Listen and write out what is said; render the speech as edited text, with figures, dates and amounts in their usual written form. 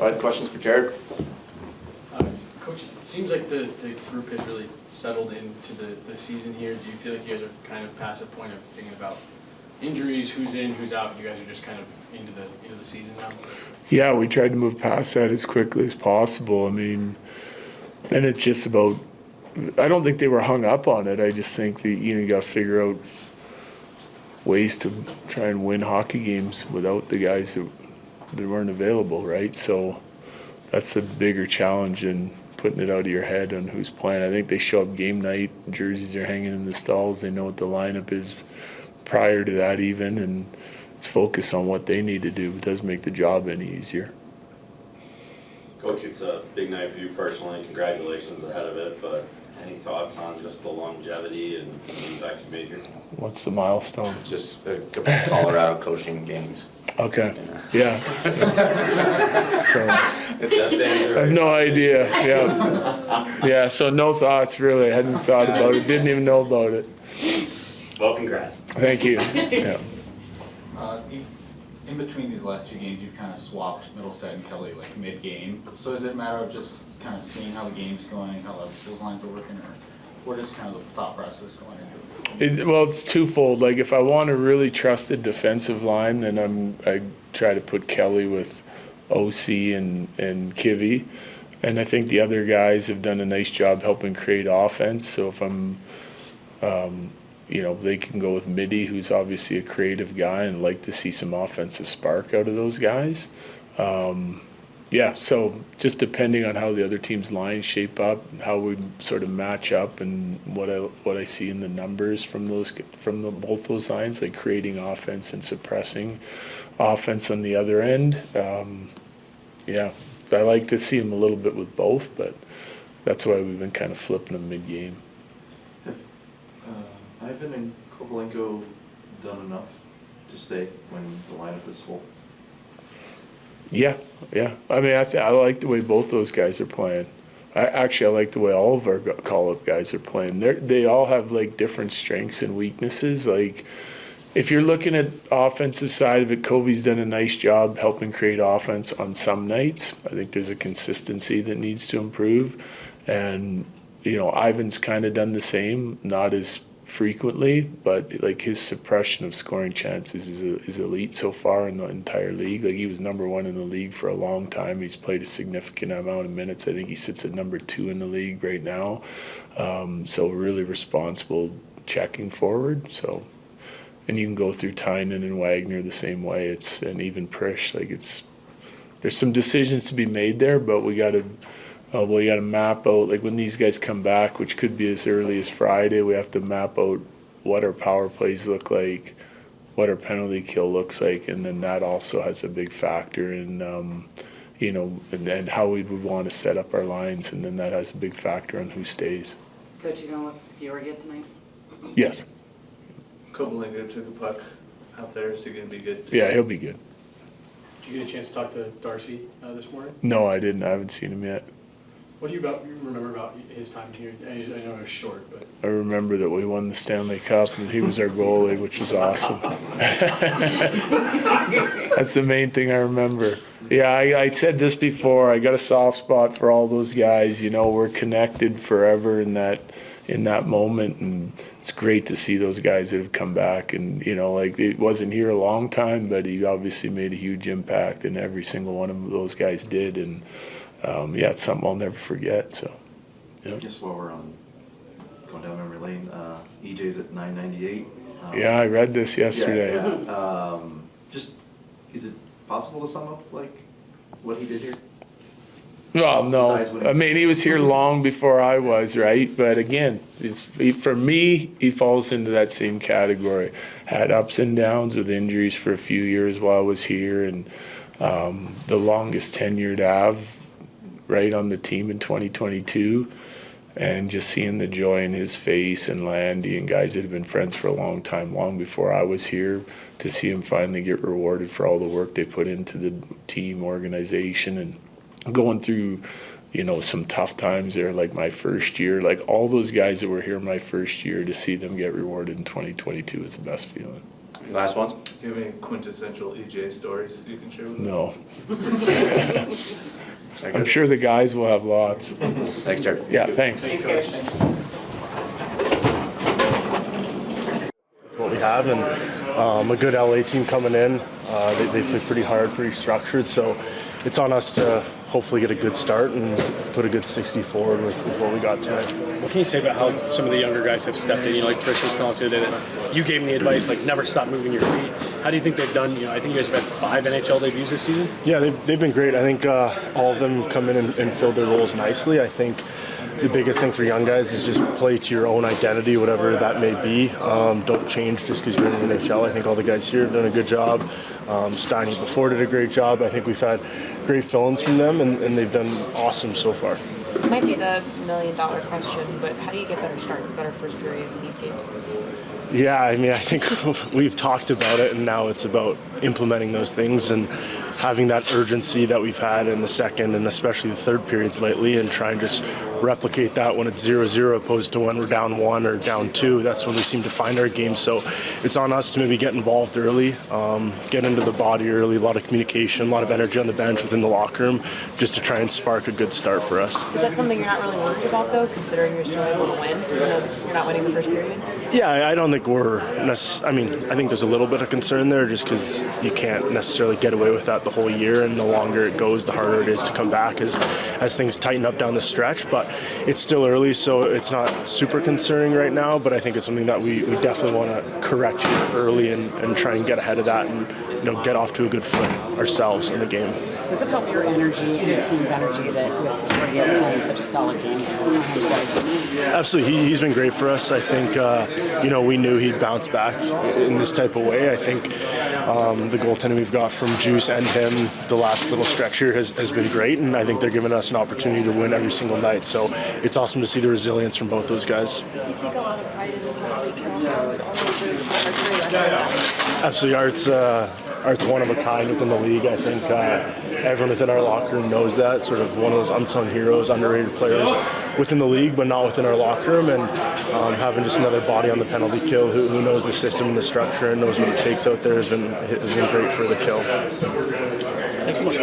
Go ahead, questions for Jared? Coach, it seems like the group has really settled into the season here. Do you feel like you guys are kind of past the point of thinking about injuries, who's in, who's out? You guys are just kind of into the season now? Yeah, we tried to move past that as quickly as possible. I mean, and it's just about, I don't think they were hung up on it. I just think that you got to figure out ways to try and win hockey games without the guys that weren't available, right? So that's the bigger challenge in putting it out of your head on who's playing. I think they show up game night, jerseys are hanging in the stalls, they know what the lineup is prior to that even, and it's focus on what they need to do. It does make the job any easier. Coach, it's a big night for you personally. Congratulations ahead of it, but any thoughts on just the longevity and the impact you made here? What's the milestone? Just a couple of Colorado coaching games. Okay, yeah. So, It's best answer. I have no idea, yeah. Yeah, so no thoughts really. I hadn't thought about it, didn't even know about it. Well, congrats. Thank you, yeah. In between these last two games, you've kind of swapped Middleset and Kelly like mid-game. So is it a matter of just kind of seeing how the game's going, how those lines are working, or what is kind of the thought process going into it? Well, it's twofold. Like if I want a really trusted defensive line, then I try to put Kelly with OC and Kivy. And I think the other guys have done a nice job helping create offense. So if I'm they can go with Midi, who's obviously a creative guy, and like to see some offensive spark out of those guys. So just depending on how the other team's lines shape up, how we sort of match up, and what I see in the numbers from both those lines, like creating offense and suppressing offense on the other end. I like to see them a little bit with both, but that's why we've been kind of flipping them mid-game. Have Ivan and Kovalenko done enough to stay when the lineup is full? Yeah. I mean, I like the way both those guys are playing. I like the way all of our call-up guys are playing. They all have like different strengths and weaknesses. Like if you're looking at offensive side of it, Kobe's done a nice job helping create offense on some nights. I think there's a consistency that needs to improve, and Ivan's kind of done the same, not as frequently, but like his suppression of scoring chances is elite so far in the entire league. Like he was number one in the league for a long time. He's played a significant amount of minutes. I think he sits at number 2 in the league right now. So really responsible checking forward. So, and you can go through Tynan and Wagner the same way. And even Prish. There's some decisions to be made there, but we got to map out, like when these guys come back, which could be as early as Friday, we have to map out what our power plays look like, what our penalty kill looks like, and then that also has a big factor in, and how we would want to set up our lines, and then that has a big factor on who stays. Coach, you know what's Georgiev tonight? Yes. Kovalenko took a puck out there, so going to be good. Yeah, he'll be good. Did you get a chance to talk to Darcy this morning? No, I didn't. I haven't seen him yet. What do you remember about his time here? I know it was short, but I remember that we won the Stanley Cup and he was our goalie, which was awesome. That's the main thing I remember. Yeah, I said this before. I got a soft spot for all those guys. We're connected forever in that moment, and it's great to see those guys that have come back. And it wasn't here a long time, but he obviously made a huge impact, and every single one of those guys did. And it's something I'll never forget. So, yeah. Just while we're going down memory lane, EJ's at 998. Yeah, I read this yesterday. Yeah. Is it possible to sum up like what he did here? Well, no. Besides what I mean, he was here long before I was, right? But again, for me, he falls into that same category. Had ups and downs with injuries for a few years while I was here, and the longest tenured Av right on the team in 2022, and just seeing the joy in his face, and Landy and guys that have been friends for a long time, long before I was here, to see him finally get rewarded for all the work they put into the team organization, and going through some tough times there, like my first year, like all those guys that were here my first year, to see them get rewarded in 2022 is the best feeling. Last ones? Do you have any quintessential EJ stories you can share with us? No. Very I'm good. sure the guys will have lots. Thanks, Jared. Yeah, thanks. What we have, and a good LA team coming in. They play pretty hard, pretty structured, so it's on us to hopefully get a good start and put a good 60 forward with what we got tonight. What can you say about how some of the younger guys have stepped in? You know, like Chris was telling us the other day that you gave him the advice, like never stop moving your feet. How do you think they've done? You know, I think you guys have had 5 NHL debuts this season. Yeah, they've been great. I think all of them come in and filled their roles nicely. I think the biggest thing for young guys is just play to your own identity, whatever that may be. Don't change just because you're in the NHL. I think all the guys here have done a good job. Steiny before did a great job. I think we've had great fill-ins from them, and they've done awesome so far. It might be the million-dollar question, but how do you get better starts, better first periods in these games? Yeah, I mean, I think we've talked about it, and now it's about implementing those things and having that urgency that we've had in the second and especially the third periods lately, and try and just replicate that when it's 0-0 opposed to when we're down 1 or down 2. That's when we seem to find our game. So it's on us to maybe get involved early, get into the body early, a lot of communication, a lot of energy on the bench within the locker room, just to try and spark a good start for us. Is that something you're not really worried about, though, considering you're still able to win? You're not winning the first period? Yeah, I don't think we're I mean, I think there's a little bit of concern there just because you can't necessarily get away with that the whole year, and the longer it goes, the harder it is to come back as things tighten up down the stretch. But it's still early, so it's not super concerning right now, but I think it's something that we definitely want to correct here early and try and get ahead of that and get off to a good foot ourselves in the game. Does it help your energy and the team's energy that with Kyrgios playing such a solid game? Absolutely, he's been great for us. I think we knew he'd bounce back in this type of way. I think the goaltending we've got from Juice and him the last little stretch here has been great, and I think they're giving us an opportunity to win every single night. So it's awesome to see the resilience from both those guys. You take a lot of pride in the penalty kill. How is it always really hard? Absolutely, Art's one of a kind within the league. I think everyone within our locker room knows that. Sort of one of those unsung heroes, underrated players within the league, but not within our locker room. And having just another body on the penalty kill who knows the system and the structure and knows what it takes out there has been great for the kill. Thanks so much.